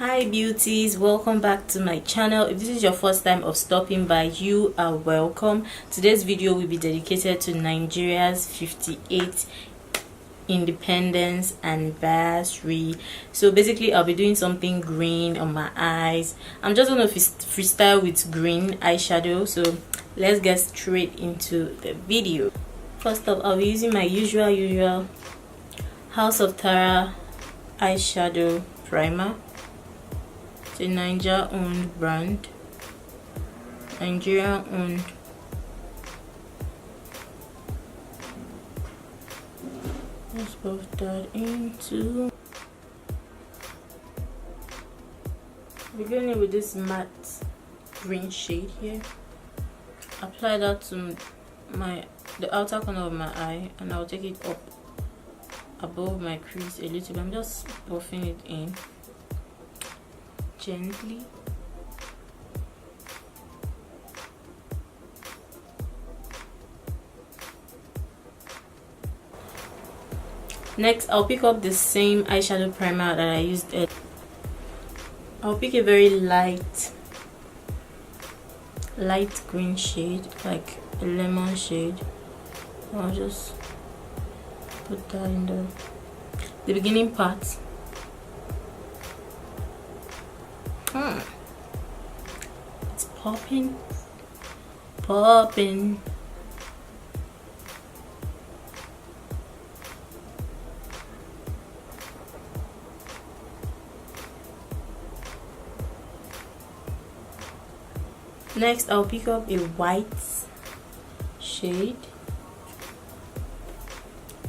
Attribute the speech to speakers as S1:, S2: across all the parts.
S1: Hi beauties, welcome back to my channel. If this is your first time of stopping by, you are welcome. Today's video will be dedicated to Nigeria's 58th independence anniversary. So basically I'll be doing something green on my eyes. I'm just gonna freestyle with green eyeshadow, so let's get straight into the video. First up, I'll be using my usual House of Tara eyeshadow primer. It's a Nigeria owned brand. Nigeria owned. Let's put that into. Beginning with this matte green shade here. Apply that to the outer corner of my eye, and I'll take it up above my crease a little bit. I'm just buffing it in gently. Next, I'll pick up the same eyeshadow primer that I used. I'll pick a very light green shade, like a lemon shade. I'll just put that in the beginning part. It's popping. Next, I'll pick up a white shade.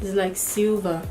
S1: It's like silver.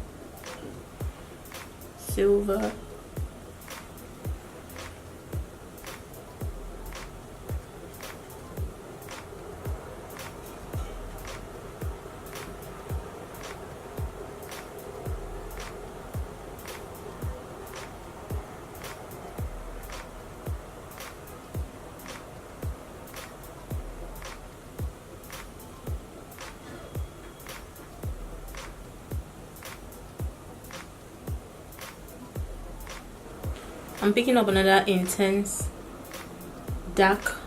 S1: I'm picking up another intense dark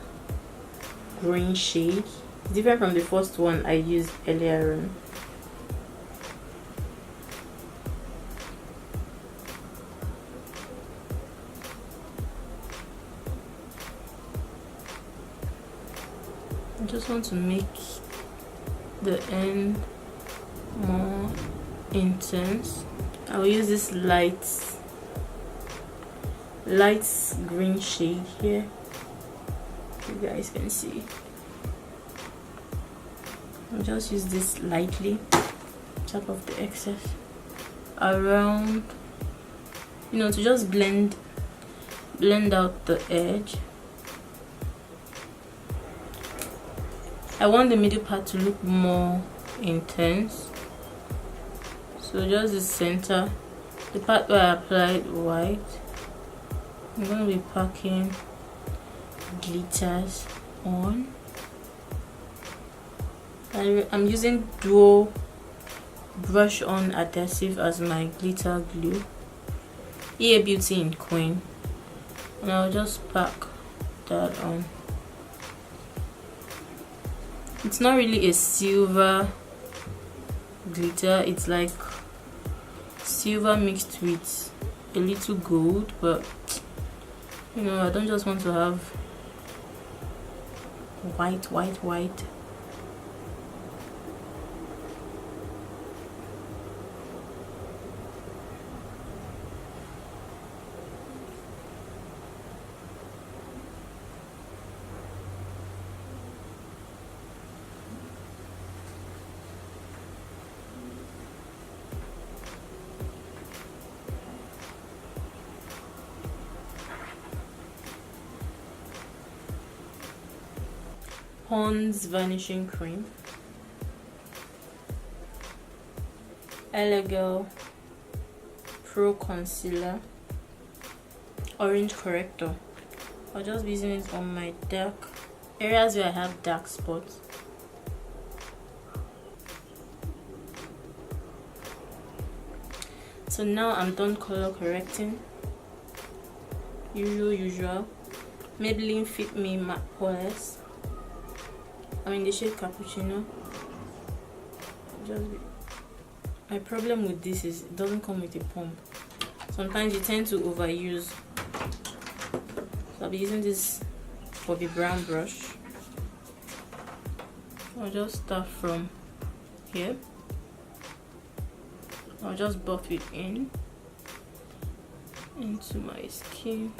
S1: green shade, different from the first one I used earlier on. I just want to make the end more intense. I will use this light green shade here. You guys can see. I'll just use this lightly, top of the excess around, to just blend out the edge. I want the middle part to look more intense, so just the center, the part where I applied white, I'm going to be packing glitters on. I'm using duo brush on adhesive as my glitter glue, EA Beauty in Queen, and I'll just pack that on. It's not really a silver glitter, it's like silver mixed with a little gold, but I don't just want to have white. Pond's vanishing cream, Elegel Pro Concealer, orange corrector. I'll just be using it on my dark areas where I have dark spots. So now I'm done color correcting. usual Maybelline Fit Me Matte Polish. I'm in the shade Cappuccino. My problem with this is it doesn't come with a pump. Sometimes you tend to overuse. So I'll be using this Bobbi Brown brush. I'll just start from here. I'll just buff it into my skin.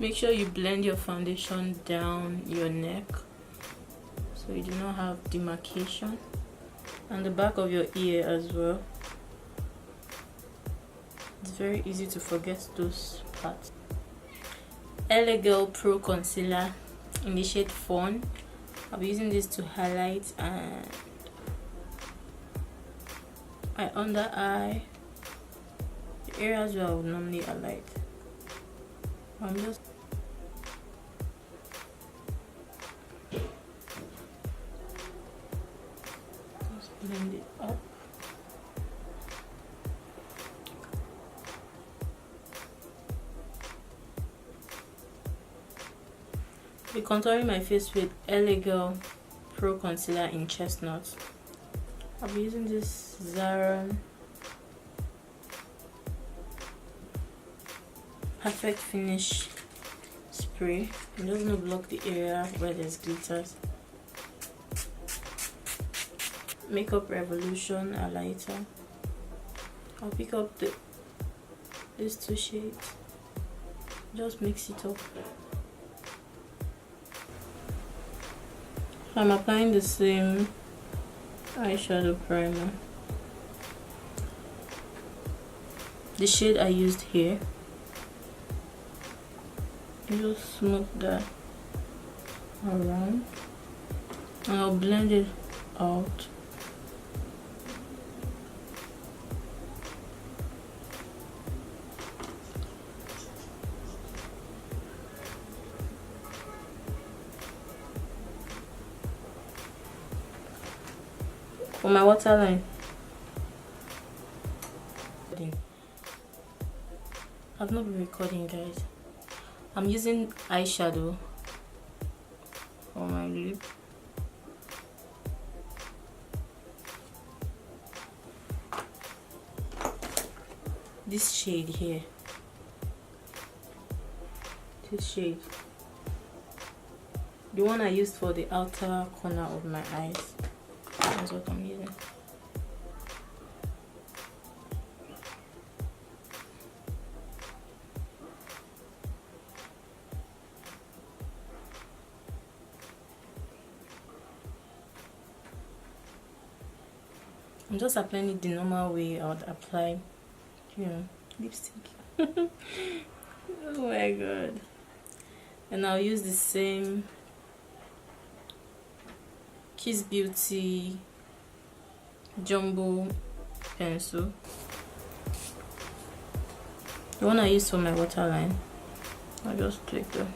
S1: Make sure you blend your foundation down your neck so you do not have demarcation, and the back of your ear as well. It's very easy to forget those parts. LA Girl Pro Concealer in the shade Fawn. I'll be using this to highlight and my under eye, the areas where I would normally highlight. I'm just blend it up. Be contouring my face with LA Girl Pro Concealer in Chestnut. I'll be using this Zara Perfect Finish spray. It doesn't block the area where there's glitters. Makeup Revolution highlighter. I'll pick up these two shades. Just mix it up. I'm applying the same eyeshadow primer. The shade I used here. You just smooth that around and I'll blend it out. For my waterline, I've not been recording, guys. I'm using eyeshadow for my lip. This shade here. This shade. The one I used for the outer corner of my eyes. That's what I'm using. I'm just applying it the normal way I would apply, lipstick. Oh my god. And I'll use the same Kiss Beauty jumbo pencil, the one I use for my waterline. I'll just take the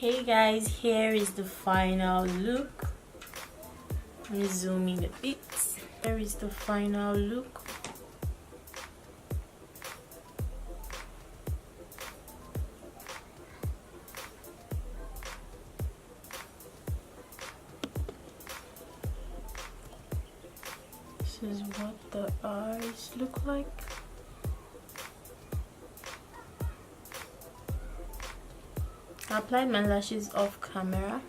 S1: Hey guys, here is the final look. Let me zoom in a bit. Here is the final look. This is what the eyes look like. I applied my lashes off camera.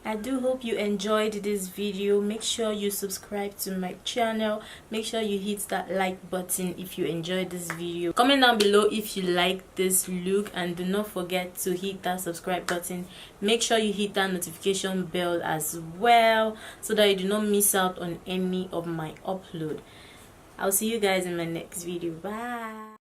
S1: I do hope you enjoyed this video. Make sure you subscribe to my channel. Make sure you hit that like button if you enjoyed this video. Comment down below if you like this look, and do not forget to hit that subscribe button. Make sure you hit that notification bell as well so that you do not miss out on any of my upload. I'll see you guys in my next video. Bye.